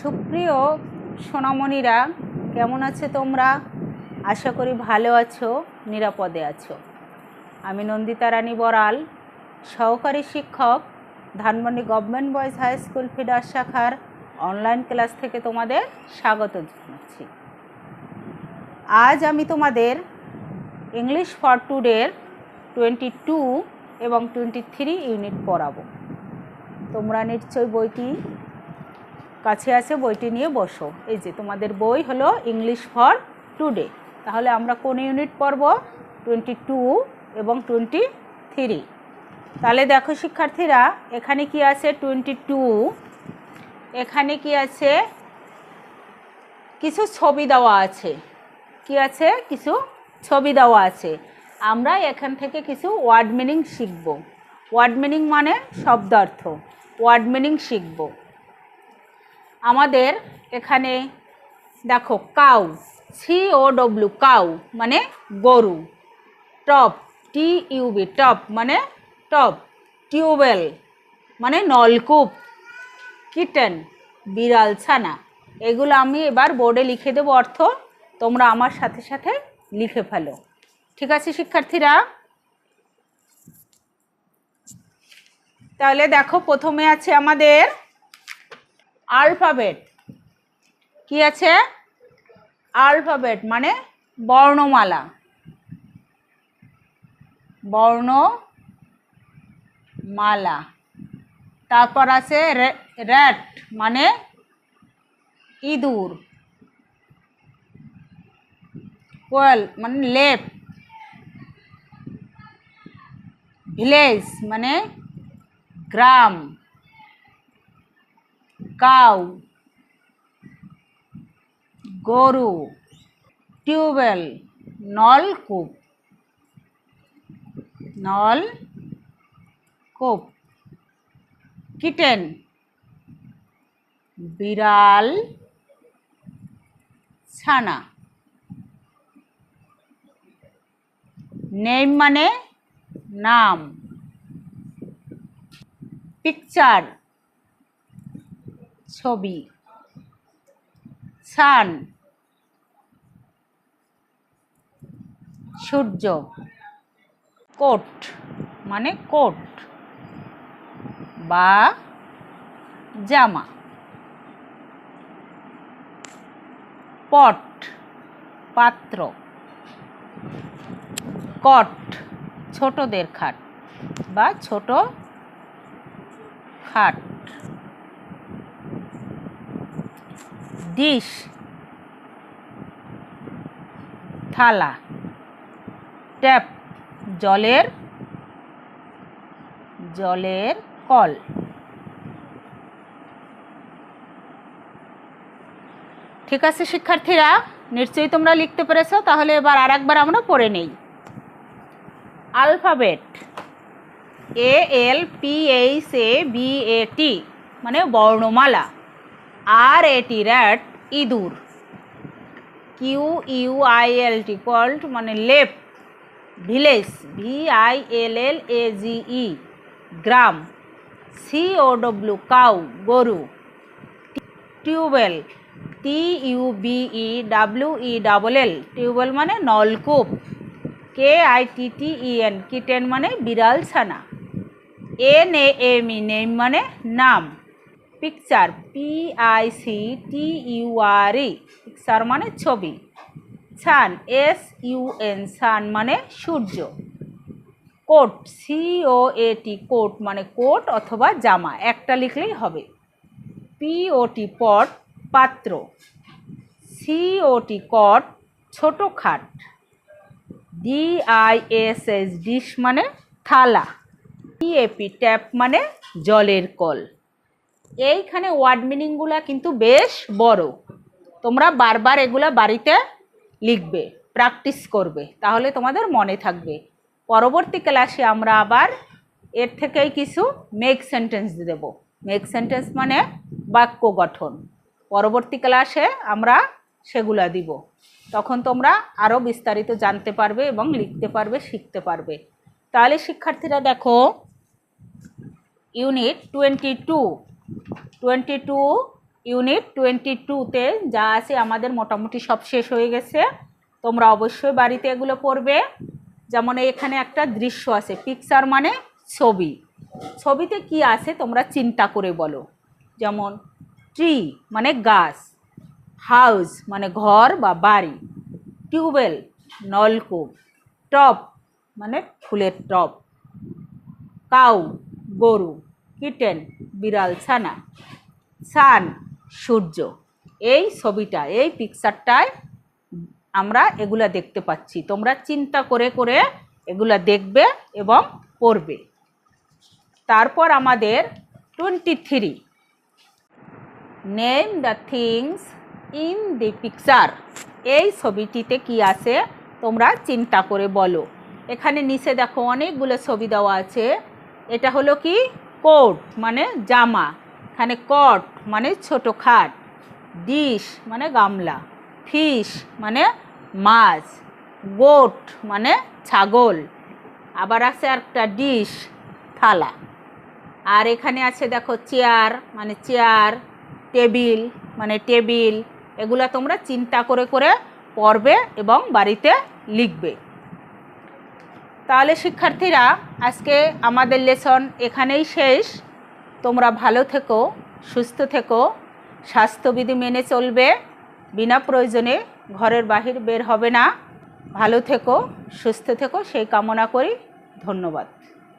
সুপ্রিয় সোনামণিরা, কেমন আছো তোমরা? আশা করি ভালো আছো, নিরাপদে আছো। আমি নন্দিতা রানী বড়াল, সহকারী শিক্ষক, Dhanmondi government boys high school feeder শাখার অনলাইন ক্লাস থেকে তোমাদের স্বাগত জানাচ্ছি। আজ আমি তোমাদের ইংলিশ ফর টুডের 22 এবং 23 ইউনিট পড়াবো। তোমরা নিশ্চয়ই বইটি কাছে আছে, বইটি নিয়ে বসো। এই যে তোমাদের বই হলো ইংলিশ ফর টুডে। তাহলে আমরা কোন ইউনিট পড়ব? 22 এবং 23। তাহলে দেখো শিক্ষার্থীরা, এখানে কি আছে? 22। এখানে কি আছে? কিছু ছবি দেওয়া আছে। কি আছে? কিছু ছবি দেওয়া আছে। আমরা এখান থেকে কিছু ওয়ার্ড মিনিং শিখব। ওয়ার্ড মিনিং মানে শব্দার্থ। ওয়ার্ড মিনিং শিখব। আমাদের এখানে দেখো, কাউ, COW, কাউ মানে গরু। টপ, TUB, টপ মানে টপ। টিউবওয়েল মানে নলকূপ। কিটেন বিড়াল ছানা। এগুলো আমি এবার বোর্ডে লিখে দেবো অর্থ, তোমরা আমার সাথে সাথে লিখে ফেলো। ঠিক আছে শিক্ষার্থীরা? তাহলে দেখো, প্রথমে আছে আমাদের আলফাবেট। কি আছে? আলফাবেট মানে বর্ণমালা। বর্ণমালা। তারপর আছে র্যাট মানে ইঁদুর। কোয়েল মানে লেপ। ভিলেজ মানে গ্রাম। কাউ গরু। টিউবওয়েল নলকূপ। নলকূপ। কিটেন বিড়াল ছানা। নেম মানে নাম। পিকচার ছবি। সান সূর্য। কোট মানে কোট বা জামা। পট পাত্র। কট ছোটদের খাট বা ছোট খাট। ডিশ থালা। ট্যাপ জলের কল। ঠিক আছে শিক্ষার্থীরা, নিশ্চয়ই তোমরা লিখতে পেরেছো। তাহলে এবার আরেকবার আমরা পড়ে নেই। আলফাবেট ALPHABET মানে বর্ণমালা। RAT র্যাট ইঁদুর। QUILT কোয়াল্ট মানে লেপ। ভিলেজ VILLAGE গ্রাম। COW কাউ গরু। টিউবওয়েল TUBEWELL টিউবওয়েল মানে নলকূপ। KITTEN কিটেন মানে বিড়াল ছানা। NAME নেম মানে নাম। পিকচার PICTURE পিকচার মানে ছবি। সান SUN সান মানে সূর্য। কোট COAT কোট মানে কোট অথবা জামা, একটা লিখলেই হবে। POT পট পাত্র। COT কট ছোট খাট। DISH ডিশ মানে থালা। TAP ট্যাপ মানে জলের কল। এইখানে ওয়ার্ড মিনিংগুলা কিন্তু বেশ বড়। তোমরা বারবার এগুলা বাড়িতে লিখবে, প্র্যাকটিস করবে, তাহলে তোমাদের মনে থাকবে। পরবর্তী ক্লাসে আমরা আবার এর থেকেই কিছু মেক সেন্টেন্স দেব। মেক সেন্টেন্স মানে বাক্য গঠন। পরবর্তী ক্লাসে আমরা সেগুলা দিব। তখন তোমরা আরও বিস্তারিত জানতে পারবে এবং লিখতে পারবে, শিখতে পারবে। তাহলে শিক্ষার্থীরা দেখো, ইউনিট 22 ইউনিট 22-তে যা আছে আমাদের মোটামুটি সব শেষ হয়ে গেছে। তোমরা অবশ্যই বাড়িতে এগুলো পড়বে। যেমন এখানে একটা দৃশ্য আছে, পিকচার মানে ছবি। ছবিতে কি আছে তোমরা চিন্তা করে বলো। যেমন ট্রি মানে গাছ, হাউস মানে ঘর বা বাড়ি, টিউবওয়েল নলকূপ, টব মানে ফুলের টব, কাউ গরু, কিটেন বিড়াল ছানা, সান সূর্য। এই ছবিটা, এই পিকচারটায় আমরা এগুলা দেখতে পাচ্ছি। তোমরা চিন্তা করে করে এগুলা দেখবে এবং পড়বে। তারপর আমাদের 23, name the things in the picture. এই ছবিটিতে কি আছে তোমরা চিন্তা করে বলো। এখানে নিচে দেখো অনেকগুলো ছবি দেওয়া আছে। এটা হলো কি কোট মানে জামা, এখানে কট মানে ছোট খাট, ডিশ মানে গামলা, ফিশ মানে মাছ, গোট মানে ছাগল, আবার আছে একটা ডিশ থালা। আর এখানে আছে দেখো চেয়ার মানে চেয়ার, টেবিল মানে টেবিল। এগুলা তোমরা চিন্তা করে করে পড়বে এবং বাড়িতে লিখবে। তাহলে শিক্ষার্থীরা, আজকে আমাদের লেসন এখানেই শেষ। তোমরা ভালো থেকো, সুস্থ থেকো, স্বাস্থ্যবিধি মেনে চলবে, বিনা প্রয়োজনে ঘরের বাহির বের হবে না। ভালো থেকো, সুস্থ থেকো সেই কামনা করি। ধন্যবাদ।